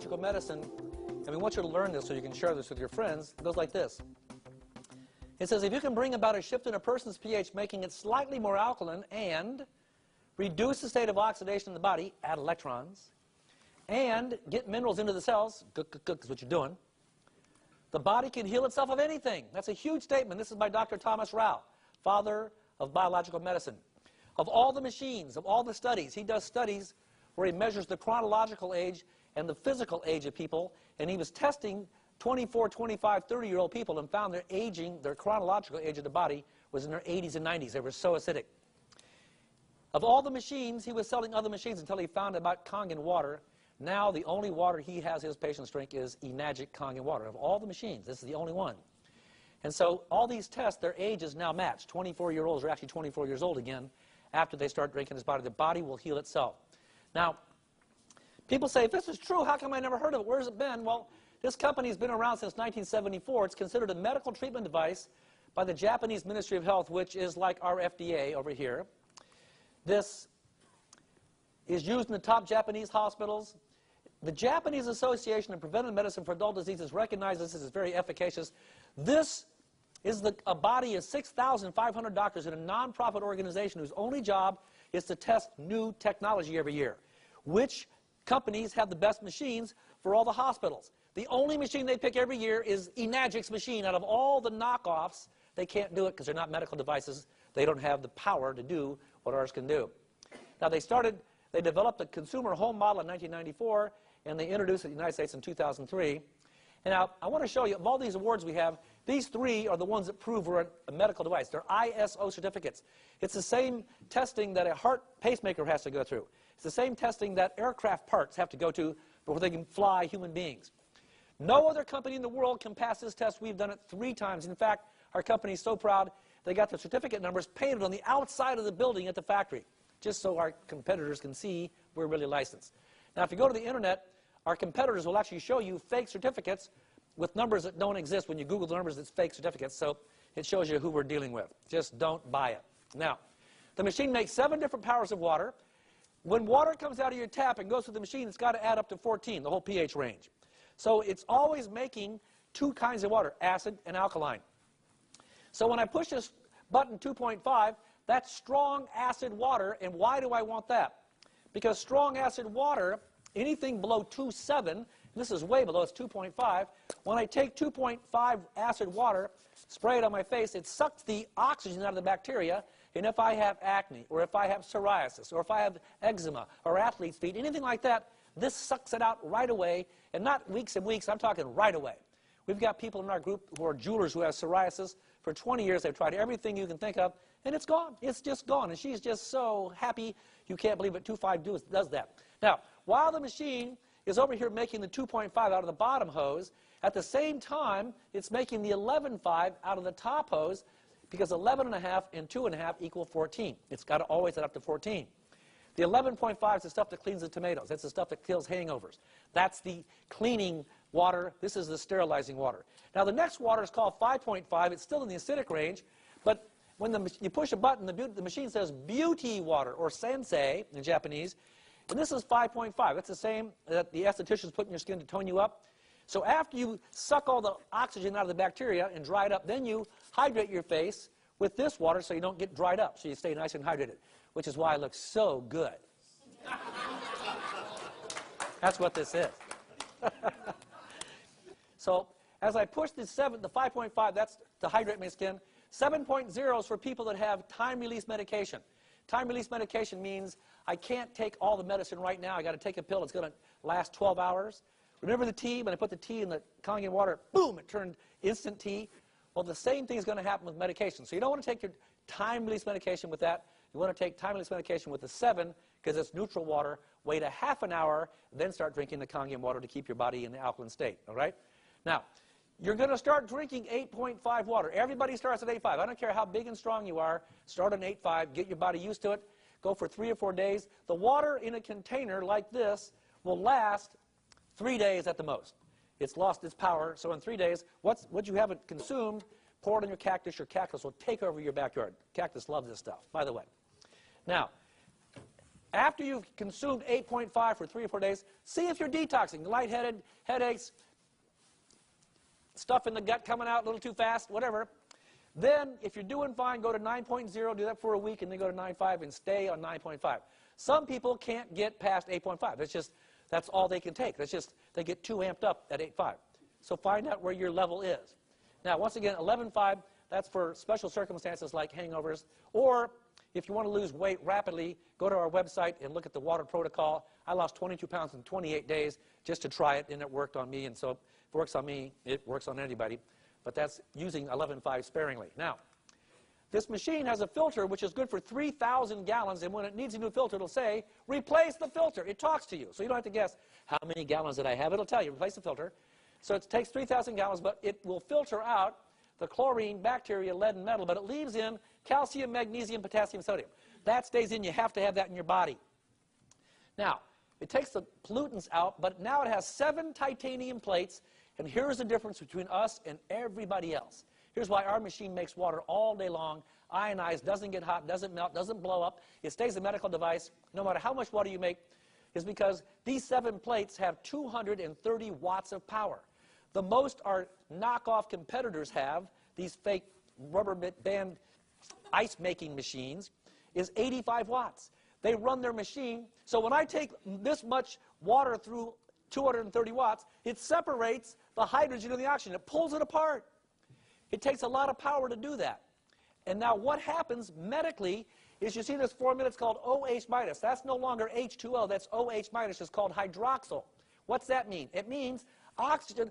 biological medicine, and we want you to learn this so you can share this with your friends. It goes like this. It says, if you can bring about a shift in a person's pH, making it slightly more alkaline, and reduce the state of oxidation in the body, add electrons, and get minerals into the cells, is what you're doing, the body can heal itself of anything. That's a huge statement. This is by Dr. Thomas Rao, father of biological medicine. Of all the machines, of all the studies, he does studies where he measures the chronological age and the physical age of people, and he was testing 24, 25, 30-year-old people and found their aging, their chronological age of the body was in their 80s and 90s. They were so acidic. Of all the machines, he was selling other machines until he found about Kangen water. Now the only water he has his patients drink is Enagic Kangen water. Of all the machines, this is the only one. And so all these tests, their age is now matched. 24-year-olds are actually 24 years old again after they start drinking this body. The body will heal itself. Now, people say, if this is true, how come I never heard of it? Where's it been? Well, this company's been around since 1974. It's considered a medical treatment device by the Japanese Ministry of Health, which is like our FDA over here. This is used in the top Japanese hospitals. The Japanese Association of Preventive Medicine for Adult Diseases recognizes this as very efficacious. This is a body of 6,500 doctors in a nonprofit organization whose only job is to test new technology every year. Which companies have the best machines for all the hospitals? The only machine they pick every year is Enagic's machine. Out of all the knockoffs, they can't do it because they're not medical devices. They don't have the power to do what ours can do. Now they developed a consumer home model in 1994, and they introduced it in the United States in 2003. And now I want to show you, of all these awards we have, these three are the ones that prove we're a medical device. They're ISO certificates. It's the same testing that a heart pacemaker has to go through. It's the same testing that aircraft parts have to go to before they can fly human beings. No other company in the world can pass this test. We've done it 3 times. In fact, our company is so proud they got the certificate numbers painted on the outside of the building at the factory, just so our competitors can see we're really licensed. Now, if you go to the internet, our competitors will actually show you fake certificates with numbers that don't exist. When you Google the numbers, it's fake certificates. So it shows you who we're dealing with. Just don't buy it. Now, the machine makes 7 different powers of water. When water comes out of your tap and goes through the machine, it's got to add up to 14, the whole pH range. So it's always making 2 kinds of water, acid and alkaline. So when I push this button 2.5, that's strong acid water. And why do I want that? Because strong acid water, anything below 2.7, this is way below, it's 2.5. When I take 2.5 acid water, spray it on my face, it sucks the oxygen out of the bacteria. And if I have acne, or if I have psoriasis, or if I have eczema, or athlete's feet, anything like that, this sucks it out right away. And not weeks and weeks, I'm talking right away. We've got people in our group who are jewelers who have psoriasis. For 20 years, they've tried everything you can think of, and it's gone. It's just gone. And she's just so happy. You can't believe it. 2.5 does that. Now, while the machine is over here making the 2.5 out of the bottom hose, at the same time, it's making the 11.5 out of the top hose, because 11.5 and 2.5 equal 14. It's got to always add up to 14. The 11.5 is the stuff that cleans the tomatoes. That's the stuff that kills hangovers. That's the cleaning water. This is the sterilizing water. Now, the next water is called 5.5. It's still in the acidic range, but when you push a button, the machine says beauty water, or sensei in Japanese, and this is 5.5. That's the same that the estheticians put in your skin to tone you up. So after you suck all the oxygen out of the bacteria and dry it up, then you hydrate your face with this water so you don't get dried up, so you stay nice and hydrated, which is why I look so good. That's what this is. So as I push the 5.5, that's to hydrate my skin. 7.0 is for people that have time-release medication. Time-release medication means I can't take all the medicine right now. I got to take a pill. It's going to last 12 hours. Remember the tea? When I put the tea in the Kangen water, boom, it turned instant tea. Well, the same thing is going to happen with medication. So you don't want to take your time-release medication with that. You want to take time-release medication with the 7, because it's neutral water. Wait a half an hour, then start drinking the Kangen water to keep your body in the alkaline state. All right? Now, you're going to start drinking 8.5 water. Everybody starts at 8.5. I don't care how big and strong you are. Start on 8.5. Get your body used to it. Go for 3 or 4 days. The water in a container like this will last 3 days at the most. It's lost its power. So in 3 days, what you haven't consumed, pour it on your cactus. Your cactus will take over your backyard. Cactus loves this stuff, by the way. Now, After you've consumed 8.5 for 3 or 4 days, see if you're detoxing. Lightheaded, headaches, stuff in the gut coming out a little too fast, whatever. Then, if you're doing fine, go to 9.0, do that for a week, and then go to 9.5 and stay on 9.5. Some people can't get past 8.5. That's all they can take. They get too amped up at 8.5. So find out where your level is. Now, once again, 11.5, that's for special circumstances like hangovers. Or if you want to lose weight rapidly, go to our website and look at the water protocol. I lost 22 pounds in 28 days just to try it, and it worked on me. And so if it works on me, it works on anybody. But that's using 11.5 sparingly. Now, this machine has a filter which is good for 3,000 gallons, and when it needs a new filter, it'll say, replace the filter. It talks to you, so you don't have to guess how many gallons did I have. It'll tell you, replace the filter. So it takes 3,000 gallons, but it will filter out the chlorine, bacteria, lead, and metal, but it leaves in calcium, magnesium, potassium, sodium. That stays in. You have to have that in your body. Now, it takes the pollutants out, but now it has 7 titanium plates, and here's the difference between us and everybody else. Here's why our machine makes water all day long, ionized, doesn't get hot, doesn't melt, doesn't blow up. It stays a medical device no matter how much water you make, is because these 7 plates have 230 watts of power. The most our knockoff competitors have, these fake rubber band ice-making machines, is 85 watts. They run their machine, so when I take this much water through 230 watts, it separates the hydrogen and the oxygen. It pulls it apart. It takes a lot of power to do that. And now what happens medically is you see this formula, it's called OH minus. That's no longer H2O, that's OH minus. It's called hydroxyl. What's that mean? It means oxygen,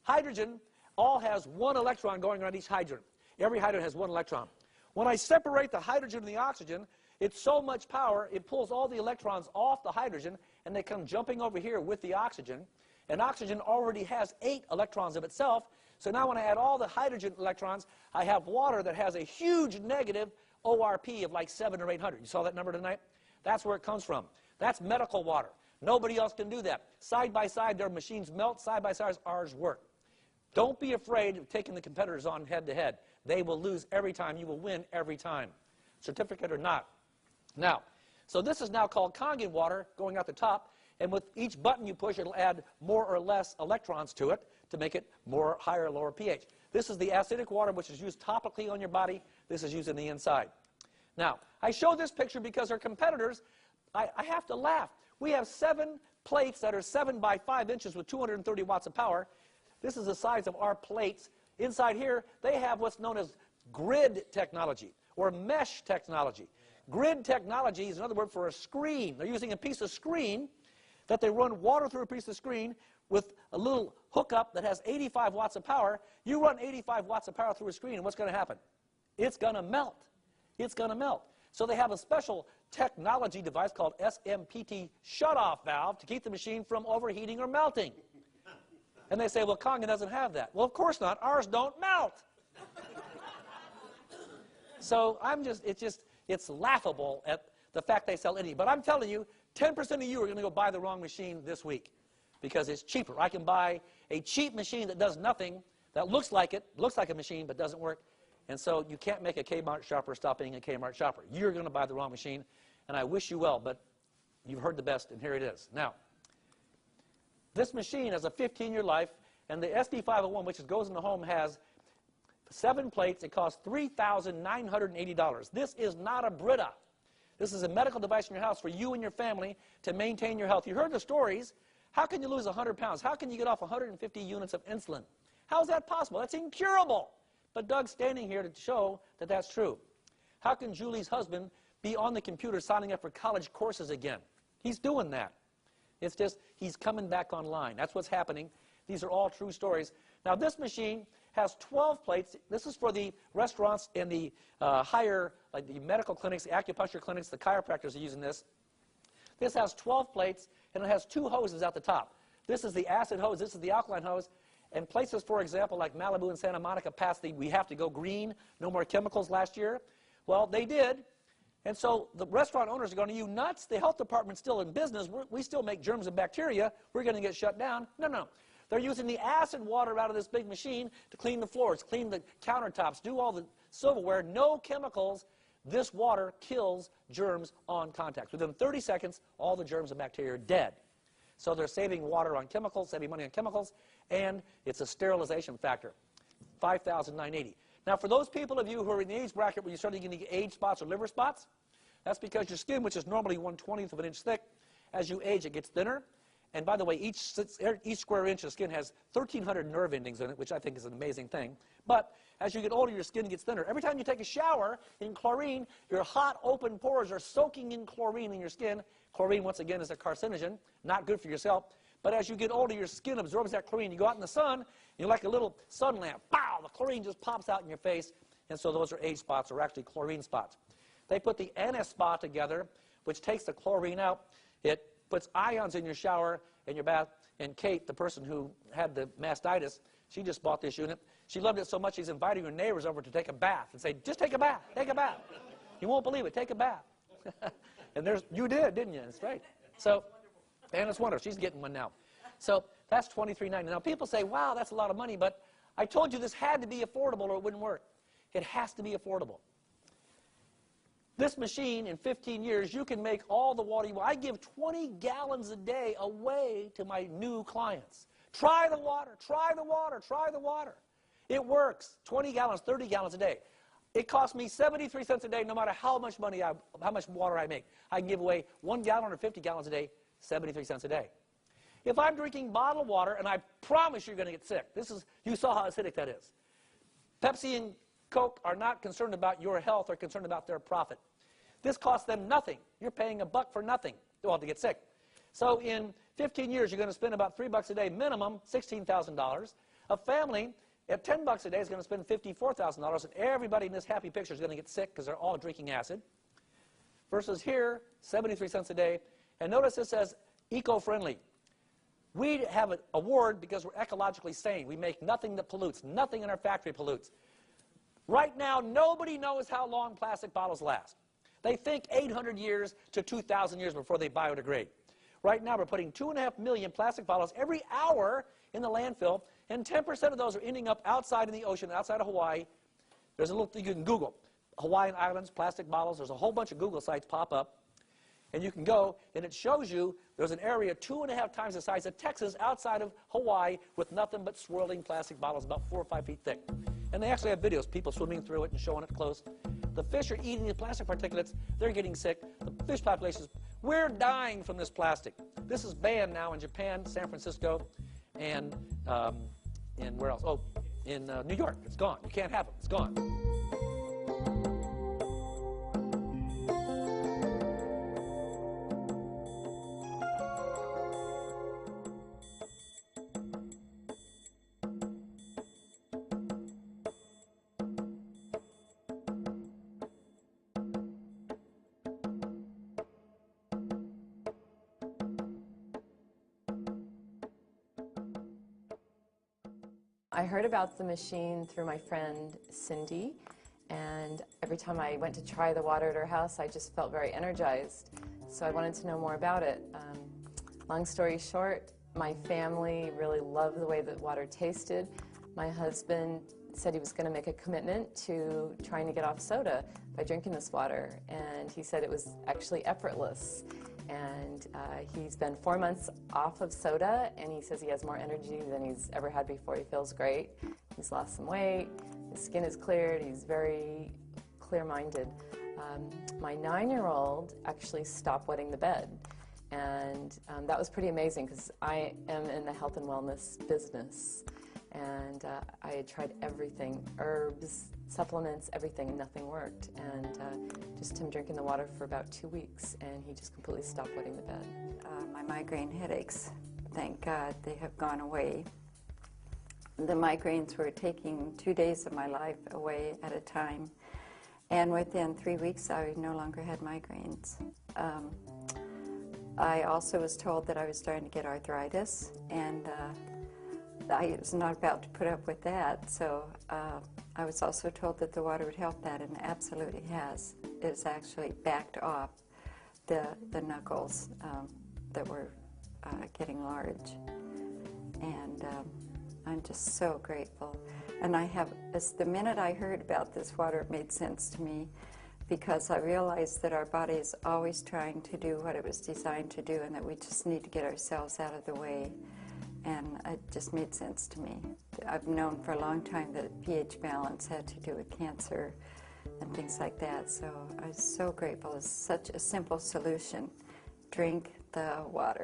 hydrogen all has 1 electron going around each hydrogen. Every hydrogen has 1 electron. When I separate the hydrogen and the oxygen, it's so much power, it pulls all the electrons off the hydrogen, and they come jumping over here with the oxygen. And oxygen already has 8 electrons of itself. So now when I add all the hydrogen electrons, I have water that has a huge negative ORP of like 700 or 800. You saw that number tonight? That's where it comes from. That's medical water. Nobody else can do that. Side by side, their machines melt. Side by side, ours work. Don't be afraid of taking the competitors on head to head. They will lose every time. You will win every time, certificate or not. Now, so this is now called Kangen water going out the top. And with each button you push, it'll add more or less electrons to it to make it more higher or lower pH. This is the acidic water, which is used topically on your body. This is used in the inside. Now, I show this picture because our competitors, I have to laugh. We have 7 plates that are 7 by 5 inches with 230 watts of power. This is the size of our plates. Inside here, they have what's known as grid technology or mesh technology. Grid technology is another word for a screen. They're using a piece of screen that they run water through a piece of screen with a little hookup that has 85 watts of power. You run 85 watts of power through a screen, and what's going to happen? It's going to melt. It's going to melt. So they have a special technology device called SMPT shutoff valve to keep the machine from overheating or melting. And they say, well, Kangen doesn't have that. Well, of course not. Ours don't melt. So it's laughable at the fact they sell anything. But I'm telling you, 10% of you are going to go buy the wrong machine this week because it's cheaper. I can buy a cheap machine that does nothing, that looks like a machine but doesn't work. And so you can't make a Kmart shopper stop being a Kmart shopper. You're going to buy the wrong machine, and I wish you well, but you've heard the best, and here it is. Now, this machine has a 15-year life, and the SD501, which goes in the home, has 7 plates. It costs $3,980. This is not a Brita. This is a medical device in your house for you and your family to maintain your health. You heard the stories. How can you lose 100 pounds? How can you get off 150 units of insulin? How is that possible? That's incurable. But Doug's standing here to show that that's true. How can Julie's husband be on the computer signing up for college courses again? He's doing that. It's just he's coming back online. That's what's happening. These are all true stories. Now, this machine has 12 plates. This is for the restaurants and the higher, like the medical clinics, the acupuncture clinics, the chiropractors are using this. This has 12 plates, and it has 2 hoses at the top. This is the acid hose. This is the alkaline hose. And places, for example, like Malibu and Santa Monica passed the we have to go green, no more chemicals last year. Well, they did. And so the restaurant owners are going, are you nuts? The health department's still in business. We still make germs and bacteria. We're going to get shut down. No. They're using the acid water out of this big machine to clean the floors, clean the countertops, do all the silverware. No chemicals. This water kills germs on contact. Within 30 seconds, all the germs and bacteria are dead. So they're saving water on chemicals, saving money on chemicals, and it's a sterilization factor, 5,980. Now, for those people of you who are in the age bracket where you're starting to get age spots or liver spots, that's because your skin, which is normally 1/20th of an inch thick, as you age, it gets thinner. And by the way, each square inch of skin has 1,300 nerve endings in it, which I think is an amazing thing. But as you get older, your skin gets thinner. Every time you take a shower in chlorine, your hot, open pores are soaking in chlorine in your skin. Chlorine, once again, is a carcinogen, not good for yourself. But as you get older, your skin absorbs that chlorine. You go out in the sun, you're like a little sun lamp. Pow! The chlorine just pops out in your face. And so those are age spots, or actually chlorine spots. They put the NS spa together, which takes the chlorine out. It puts ions in your shower and your bath. And Kate, the person who had the mastitis, she just bought this unit. She loved it so much she's inviting her neighbors over to take a bath and say, just take a bath, take a bath. You won't believe it, take a bath. And you did, didn't you? That's right. So, and it's wonderful. She's getting one now. So that's $23.90. Now people say, wow, that's a lot of money, but I told you this had to be affordable or it wouldn't work. It has to be affordable. This machine, in 15 years, you can make all the water you want. I give 20 gallons a day away to my new clients. Try the water, try the water, try the water. It works. 20 gallons, 30 gallons a day. It costs me 73 cents a day no matter how much water I make. I can give away 1 gallon or 50 gallons a day, 73 cents a day. If I'm drinking bottled water, and I promise you're going to get sick. You saw how acidic that is. Pepsi and Coke are not concerned about your health, they're concerned about their profit. This costs them nothing. You're paying $1 for nothing, well, to get sick. So in 15 years, you're going to spend about $3 a day minimum, $16,000. A family at $10 a day is going to spend $54,000, and everybody in this happy picture is going to get sick because they're all drinking acid. Versus here, 73 cents a day. And notice it says eco-friendly. We have an award because we're ecologically sane. We make nothing that pollutes. Nothing in our factory pollutes. Right now, nobody knows how long plastic bottles last. They think 800 years to 2,000 years before they biodegrade. Right now, we're putting 2.5 million plastic bottles every hour in the landfill, and 10% of those are ending up outside in the ocean, outside of Hawaii. There's a little thing you can Google. Hawaiian Islands, plastic bottles. There's a whole bunch of Google sites pop up. And you can go, and it shows you there's an area 2.5 times the size of Texas outside of Hawaii with nothing but swirling plastic bottles about 4 or 5 feet thick. And they actually have videos, people swimming through it and showing it close. The fish are eating the plastic particulates. They're getting sick. The fish populations, we're dying from this plastic. This is banned now in Japan, San Francisco, and where else? Oh, in New York. It's gone. You can't have it. It's gone. I heard about the machine through my friend Cindy, and every time I went to try the water at her house, I just felt very energized. So I wanted to know more about it. Long story short, my family really loved the way the water tasted. My husband said he was going to make a commitment to trying to get off soda by drinking this water, and he said it was actually effortless. And he's been 4 months off of soda, and he says he has more energy than he's ever had before. He feels great. He's lost some weight. His skin is cleared. He's very clear-minded. My 9-year-old actually stopped wetting the bed, and that was pretty amazing because I am in the health and wellness business, and I had tried everything, herbs, supplements, everything, and nothing worked. And just him drinking the water for about 2 weeks, and he just completely stopped wetting the bed. My migraine headaches, thank God, they have gone away. The migraines were taking 2 days of my life away at a time, and within 3 weeks I no longer had migraines. I also was told that I was starting to get arthritis, and I was not about to put up with that, so I was also told that the water would help that, and it absolutely has. It's actually backed off the knuckles that were getting large, and I'm just so grateful. And the minute I heard about this water, it made sense to me. because I realized that our body is always trying to do what it was designed to do, and that we just need to get ourselves out of the way. And it just made sense to me. I've known for a long time that pH balance had to do with cancer and things like that, so I'm so grateful. It's such a simple solution. Drink the water.